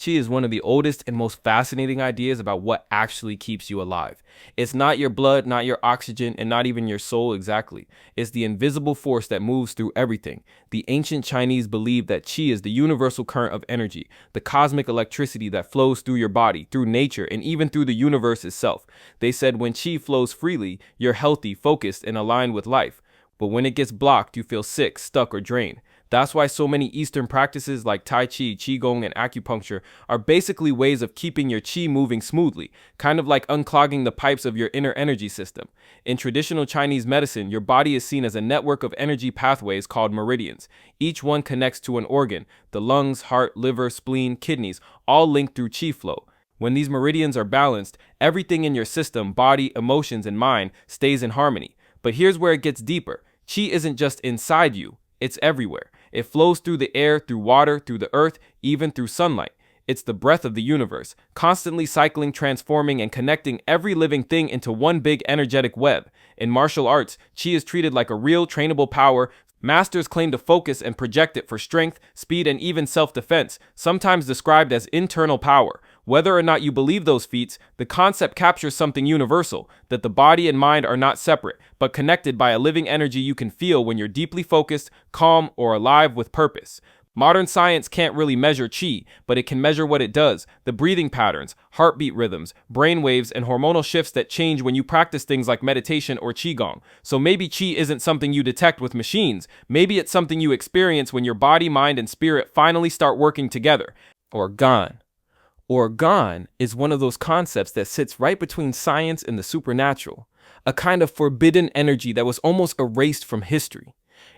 Chi is one of the oldest and most fascinating ideas about what actually keeps you alive. It's not your blood, not your oxygen, and not even your soul exactly. It's the invisible force that moves through everything. The ancient Chinese believed that Qi is the universal current of energy, the cosmic electricity that flows through your body, through nature, and even through the universe itself. They said when Qi flows freely, you're healthy, focused, and aligned with life. But when it gets blocked, you feel sick, stuck, or drained. That's why so many Eastern practices like Tai Chi, Qigong, and acupuncture are basically ways of keeping your Qi moving smoothly, kind of like unclogging the pipes of your inner energy system. In traditional Chinese medicine, your body is seen as a network of energy pathways called meridians. Each one connects to an organ: the lungs, heart, liver, spleen, kidneys, all linked through Qi flow. When these meridians are balanced, everything in your system, body, emotions, and mind stays in harmony. But here's where it gets deeper. Qi isn't just inside you, it's everywhere. It flows through the air, through water, through the earth, even through sunlight. It's the breath of the universe, constantly cycling, transforming, and connecting every living thing into one big energetic web. In martial arts, Qi is treated like a real, trainable power. Masters claim to focus and project it for strength, speed, and even self-defense, sometimes described as internal power. Whether or not you believe those feats, the concept captures something universal, that the body and mind are not separate, but connected by a living energy you can feel when you're deeply focused, calm, or alive with purpose. Modern science can't really measure Qi, but it can measure what it does: the breathing patterns, heartbeat rhythms, brain waves, and hormonal shifts that change when you practice things like meditation or Qigong. So maybe Qi isn't something you detect with machines. Maybe it's something you experience when your body, mind, and spirit finally start working together. Orgone. Orgone is one of those concepts that sits right between science and the supernatural, a kind of forbidden energy that was almost erased from history.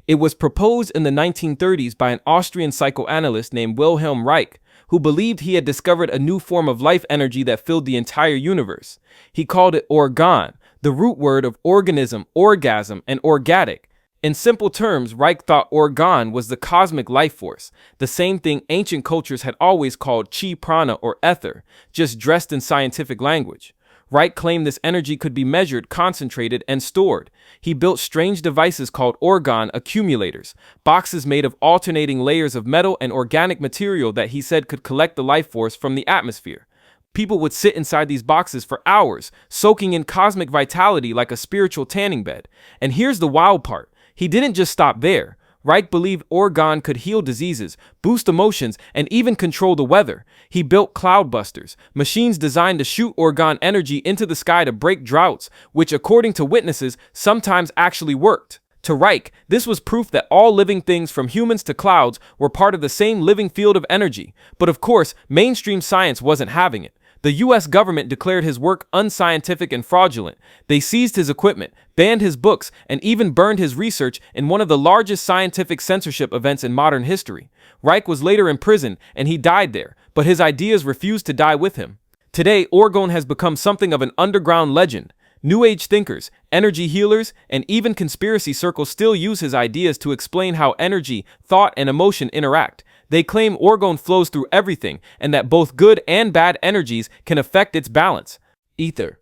It was proposed in the 1930s by an Austrian psychoanalyst named Wilhelm Reich, who believed he had discovered a new form of life energy that filled the entire universe. He called it orgone, the root word of organism, orgasm, and orgatic. In simple terms, Reich thought orgone was the cosmic life force, the same thing ancient cultures had always called Chi Prana or Aether, just dressed in scientific language. Reich claimed this energy could be measured, concentrated, and stored. He built strange devices called orgone accumulators, boxes made of alternating layers of metal and organic material that he said could collect the life force from the atmosphere. People would sit inside these boxes for hours, soaking in cosmic vitality like a spiritual tanning bed. And here's the wild part. He didn't just stop there. Reich believed orgone could heal diseases, boost emotions, and even control the weather. He built cloudbusters, machines designed to shoot orgone energy into the sky to break droughts, which, according to witnesses, sometimes actually worked. To Reich, this was proof that all living things, from humans to clouds, were part of the same living field of energy. But of course, mainstream science wasn't having it. The US government declared his work unscientific and fraudulent. They seized his equipment, banned his books, and even burned his research in one of the largest scientific censorship events in modern history. Reich was later imprisoned, and he died there, but his ideas refused to die with him. Today, orgone has become something of an underground legend. New Age thinkers, energy healers, and even conspiracy circles still use his ideas to explain how energy, thought, and emotion interact. They claim orgone flows through everything, and that both good and bad energies can affect its balance. Ether.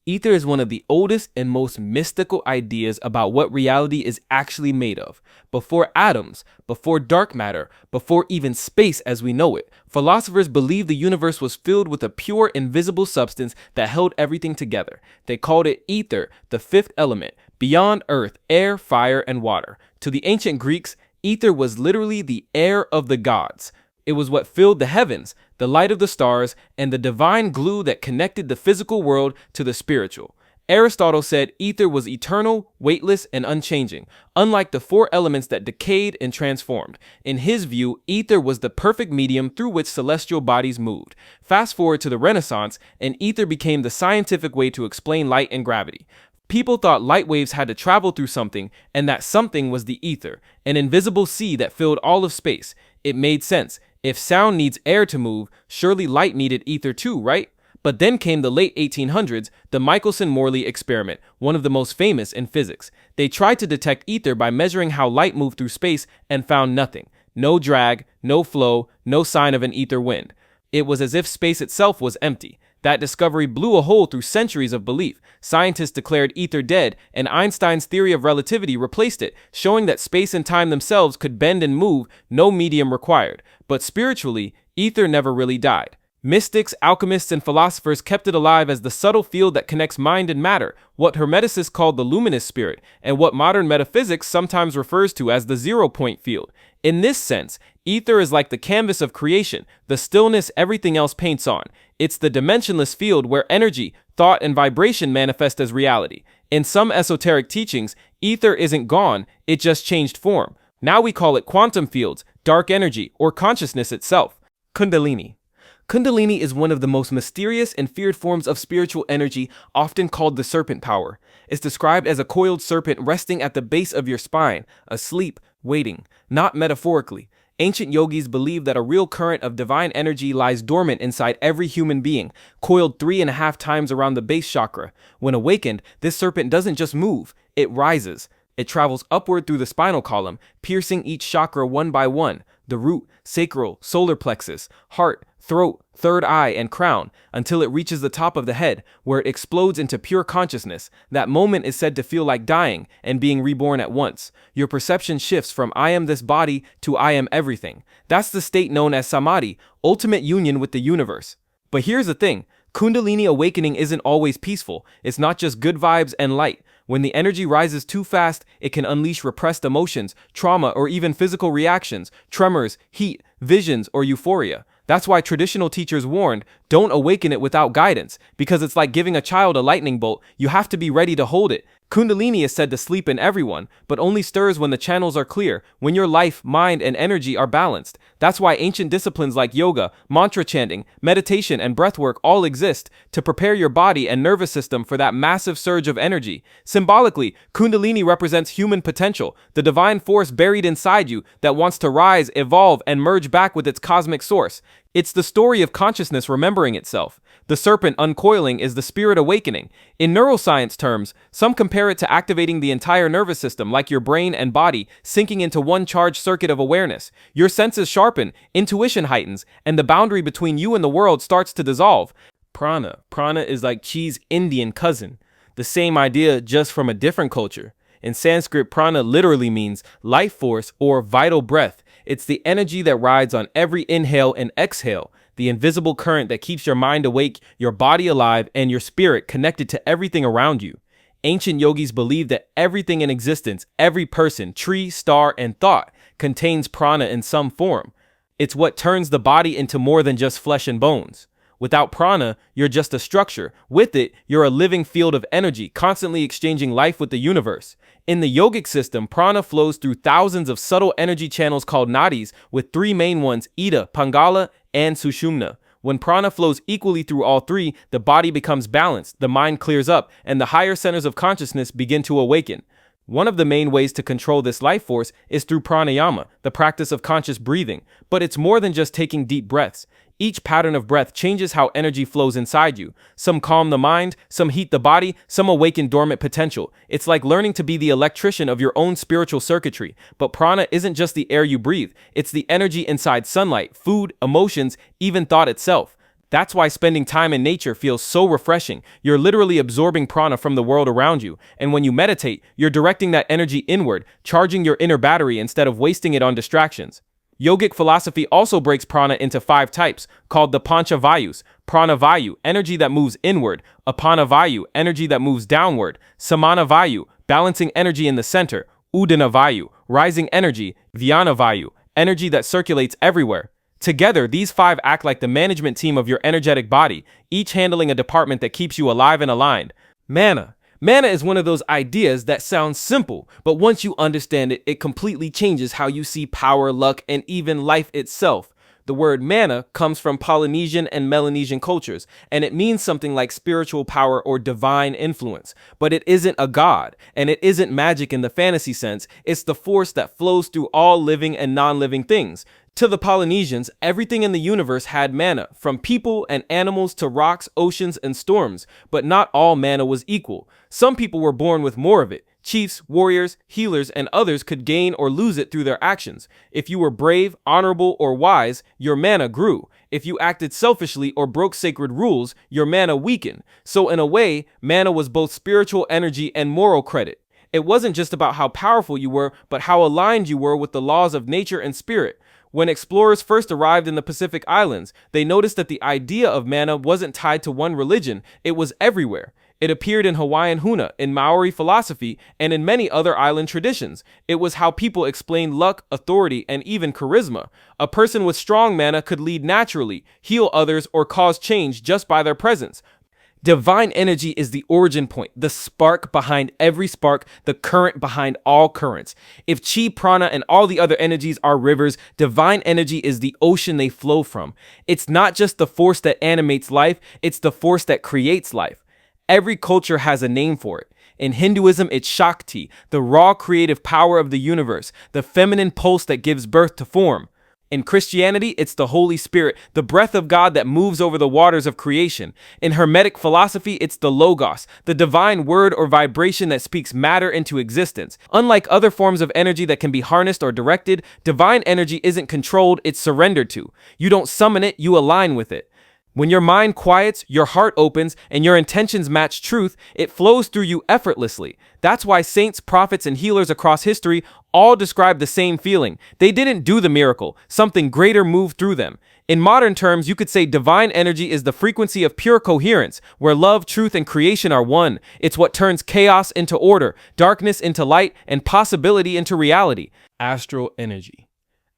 Ether is one of the oldest and most mystical ideas about what reality is actually made of. Before atoms, before dark matter, before even space as we know it, philosophers believed the universe was filled with a pure, invisible substance that held everything together. They called it ether, the fifth element, beyond earth, air, fire, and water. To the ancient Greeks, ether was literally the air of the gods. It was what filled the heavens, the light of the stars, and the divine glue that connected the physical world to the spiritual. Aristotle said ether was eternal, weightless, and unchanging, unlike the four elements that decayed and transformed. In his view, ether was the perfect medium through which celestial bodies moved. Fast forward to the Renaissance, and ether became the scientific way to explain light and gravity. People thought light waves had to travel through something, and that something was the ether, an invisible sea that filled all of space. It made sense. If sound needs air to move, surely light needed ether too, right? But then came the late 1800s, the Michelson-Morley experiment, one of the most famous in physics. They tried to detect ether by measuring how light moved through space and found nothing. No drag, no flow, no sign of an ether wind. It was as if space itself was empty. That discovery blew a hole through centuries of belief. Scientists declared ether dead, and Einstein's theory of relativity replaced it, showing that space and time themselves could bend and move, no medium required. But spiritually, Ether never really died. Mystics, alchemists, and philosophers kept it alive as the subtle field that connects mind and matter, what Hermeticists called the luminous spirit, and what modern metaphysics sometimes refers to as the zero-point field. In this sense, ether is like the canvas of creation, the stillness everything else paints on. It's the dimensionless field where energy, thought, and vibration manifest as reality. In some esoteric teachings, ether isn't gone, it just changed form. Now we call it quantum fields, dark energy, or consciousness itself. Kundalini. Kundalini is one of the most mysterious and feared forms of spiritual energy, often called the serpent power. It's described as a coiled serpent resting at the base of your spine, asleep, waiting, not metaphorically. Ancient yogis believe that a real current of divine energy lies dormant inside every human being, coiled 3.5 times around the base chakra. When awakened, this serpent doesn't just move, it rises. It travels upward through the spinal column, piercing each chakra one by one, the root, sacral, solar plexus, heart, throat, third eye, and crown, until it reaches the top of the head, where it explodes into pure consciousness. That moment is said to feel like dying and being reborn at once. Your perception shifts from I am this body to I am everything. That's the state known as samadhi, ultimate union with the universe. But here's the thing, Kundalini awakening isn't always peaceful. It's not just good vibes and light. When the energy rises too fast, it can unleash repressed emotions, trauma, or even physical reactions, tremors, heat, visions, or euphoria. That's why traditional teachers warned, don't awaken it without guidance, because it's like giving a child a lightning bolt. You have to be ready to hold it. Kundalini is said to sleep in everyone, but only stirs when the channels are clear, when your life, mind, and energy are balanced. That's why ancient disciplines like yoga, mantra chanting, meditation, and breathwork all exist, to prepare your body and nervous system for that massive surge of energy. Symbolically, Kundalini represents human potential, the divine force buried inside you that wants to rise, evolve, and merge back with its cosmic source. It's the story of consciousness remembering itself. The serpent uncoiling is the spirit awakening. In neuroscience terms, some compare it to activating the entire nervous system, like your brain and body, sinking into one charged circuit of awareness. Your senses sharpen, intuition heightens, and the boundary between you and the world starts to dissolve. Prana. Prana is like Chi's Indian cousin. The same idea, just from a different culture. In Sanskrit, prana literally means life force or vital breath. It's the energy that rides on every inhale and exhale, the invisible current that keeps your mind awake, your body alive, and your spirit connected to everything around you. Ancient yogis believed that everything in existence, every person, tree, star, and thought, contains prana in some form. It's what turns the body into more than just flesh and bones. Without prana, you're just a structure. With it, you're a living field of energy, constantly exchanging life with the universe. In the yogic system, prana flows through thousands of subtle energy channels called nadis, with 3 main ones, Ida, Pingala, and Sushumna. When prana flows equally through all 3, the body becomes balanced, the mind clears up, and the higher centers of consciousness begin to awaken. One of the main ways to control this life force is through pranayama, the practice of conscious breathing. But it's more than just taking deep breaths. Each pattern of breath changes how energy flows inside you. Some calm the mind, some heat the body, some awaken dormant potential. It's like learning to be the electrician of your own spiritual circuitry. But prana isn't just the air you breathe. It's the energy inside sunlight, food, emotions, even thought itself. That's why spending time in nature feels so refreshing. You're literally absorbing prana from the world around you. And when you meditate, you're directing that energy inward, charging your inner battery instead of wasting it on distractions. Yogic philosophy also breaks prana into 5 types, called the Pancha Vayus. Prana Vayu, energy that moves inward. Apana Vayu, energy that moves downward. Samana Vayu, balancing energy in the center. Udana Vayu, rising energy. Vyana Vayu, energy that circulates everywhere. Together, these 5 act like the management team of your energetic body, each handling a department that keeps you alive and aligned. Mana. Mana is one of those ideas that sounds simple, but once you understand it, it completely changes how you see power, luck, and even life itself. The word mana comes from Polynesian and Melanesian cultures, and it means something like spiritual power or divine influence. But it isn't a god, and it isn't magic in the fantasy sense. It's the force that flows through all living and non-living things. To the Polynesians, everything in the universe had mana, from people and animals to rocks, oceans, and storms. But not all mana was equal. Some people were born with more of it. Chiefs, warriors, healers, and others could gain or lose it through their actions. If you were brave, honorable, or wise, your mana grew. If you acted selfishly or broke sacred rules, your mana weakened. So in a way, mana was both spiritual energy and moral credit. It wasn't just about how powerful you were, but how aligned you were with the laws of nature and spirit. When explorers first arrived in the Pacific Islands, they noticed that the idea of mana wasn't tied to one religion, it was everywhere. It appeared in Hawaiian huna, in Maori philosophy, and in many other island traditions. It was how people explained luck, authority, and even charisma. A person with strong mana could lead naturally, heal others, or cause change just by their presence. Divine energy is the origin point, the spark behind every spark, the current behind all currents. If Chi, Prana, and all the other energies are rivers, divine energy is the ocean they flow from. It's not just the force that animates life, it's the force that creates life. Every culture has a name for it. In Hinduism, it's Shakti, the raw creative power of the universe, the feminine pulse that gives birth to form. In Christianity, it's the Holy Spirit, the breath of God that moves over the waters of creation. In Hermetic philosophy, it's the Logos, the divine word or vibration that speaks matter into existence. Unlike other forms of energy that can be harnessed or directed, divine energy isn't controlled, it's surrendered to. You don't summon it, you align with it. When your mind quiets, your heart opens, and your intentions match truth, it flows through you effortlessly. That's why saints, prophets, and healers across history all describe the same feeling. They didn't do the miracle. Something greater moved through them. In modern terms, you could say divine energy is the frequency of pure coherence, where love, truth, and creation are one. It's what turns chaos into order, darkness into light, and possibility into reality. Astral energy.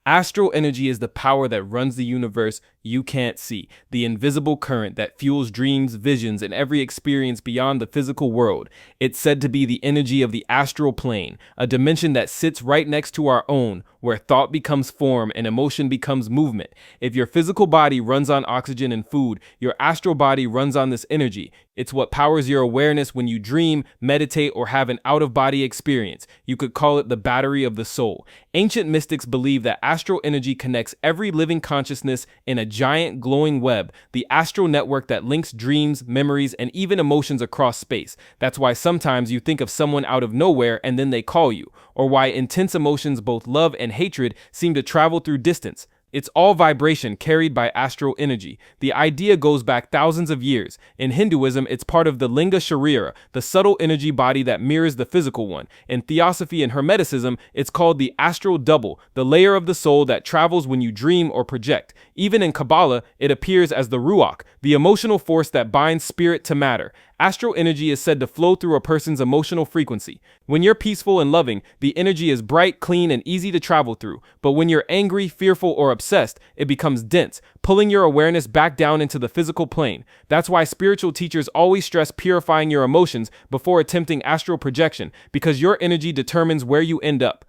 Astral energy is the power that runs the universe you can't see, the invisible current that fuels dreams, visions, and every experience beyond the physical world. It's said to be the energy of the astral plane, a dimension that sits right next to our own, where thought becomes form and emotion becomes movement. If your physical body runs on oxygen and food, your astral body runs on this energy. It's what powers your awareness when you dream, meditate, or have an out-of-body experience. You could call it the battery of the soul. Ancient mystics believe that astral energy connects every living consciousness in a giant glowing web, the astral network that links dreams, memories, and even emotions across space. That's why sometimes you think of someone out of nowhere and then they call you, or why intense emotions, both love and hatred, seem to travel through distance. It's all vibration carried by astral energy. The idea goes back thousands of years. In Hinduism, it's part of the Linga Sharira, the subtle energy body that mirrors the physical one. In Theosophy and Hermeticism, it's called the astral double, the layer of the soul that travels when you dream or project. Even in Kabbalah, it appears as the Ruach, the emotional force that binds spirit to matter. Astral energy is said to flow through a person's emotional frequency. When you're peaceful and loving, the energy is bright, clean, and easy to travel through. But when you're angry, fearful, or obsessed, it becomes dense, pulling your awareness back down into the physical plane. That's why spiritual teachers always stress purifying your emotions before attempting astral projection, because your energy determines where you end up.